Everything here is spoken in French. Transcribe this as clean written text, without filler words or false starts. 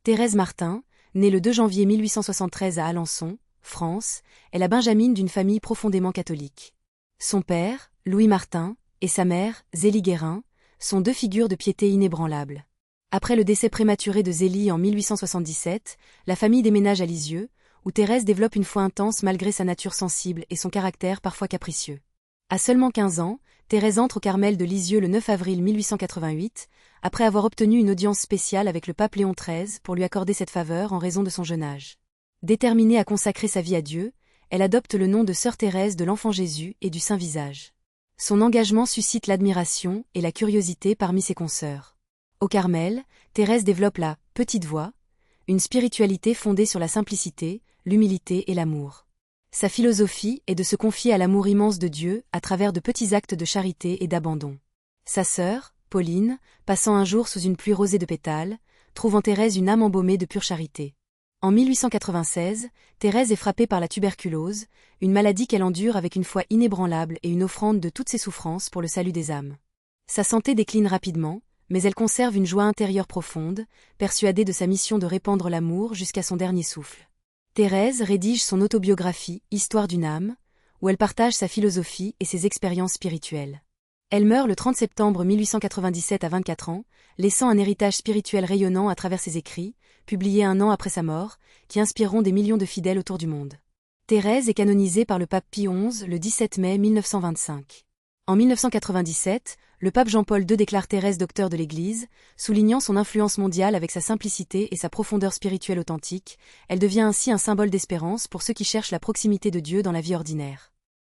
Thérèse Martin, née le 2 janvier 1873 à Alençon, France, est la benjamine d'une famille profondément catholique. Son père, Louis Martin, et sa mère, Zélie Guérin, sont deux figures de piété inébranlables. Après le décès prématuré de Zélie en 1877, la famille déménage à Lisieux, où Thérèse développe une foi intense malgré sa nature sensible et son caractère parfois capricieux. À seulement 15 ans, Thérèse entre au Carmel de Lisieux le 9 avril 1888, après avoir obtenu une audience spéciale avec le pape Léon XIII pour lui accorder cette faveur en raison de son jeune âge. Déterminée à consacrer sa vie à Dieu, elle adopte le nom de Sœur Thérèse de l'Enfant Jésus et du Saint Visage. Son engagement suscite l'admiration et la curiosité parmi ses consoeurs. Au Carmel, Thérèse développe la « petite voix », une spiritualité fondée sur la simplicité, l'humilité et l'amour. Sa philosophie est de se confier à l'amour immense de Dieu à travers de petits actes de charité et d'abandon. Sa sœur, Pauline, passant un jour sous une pluie rosée de pétales, trouve en Thérèse une âme embaumée de pure charité. En 1896, Thérèse est frappée par la tuberculose, une maladie qu'elle endure avec une foi inébranlable et une offrande de toutes ses souffrances pour le salut des âmes. Sa santé décline rapidement, mais elle conserve une joie intérieure profonde, persuadée de sa mission de répandre l'amour jusqu'à son dernier souffle. Thérèse rédige son autobiographie « Histoire d'une âme », où elle partage sa philosophie et ses expériences spirituelles. Elle meurt le 30 septembre 1897 à 24 ans, laissant un héritage spirituel rayonnant à travers ses écrits, publiés un an après sa mort, qui inspireront des millions de fidèles autour du monde. Thérèse est canonisée par le pape Pie XI le 17 mai 1925. En 1997, le pape Jean-Paul II déclare Thérèse docteur de l'Église, soulignant son influence mondiale avec sa simplicité et sa profondeur spirituelle authentique. Elle devient ainsi un symbole d'espérance pour ceux qui cherchent la proximité de Dieu dans la vie ordinaire.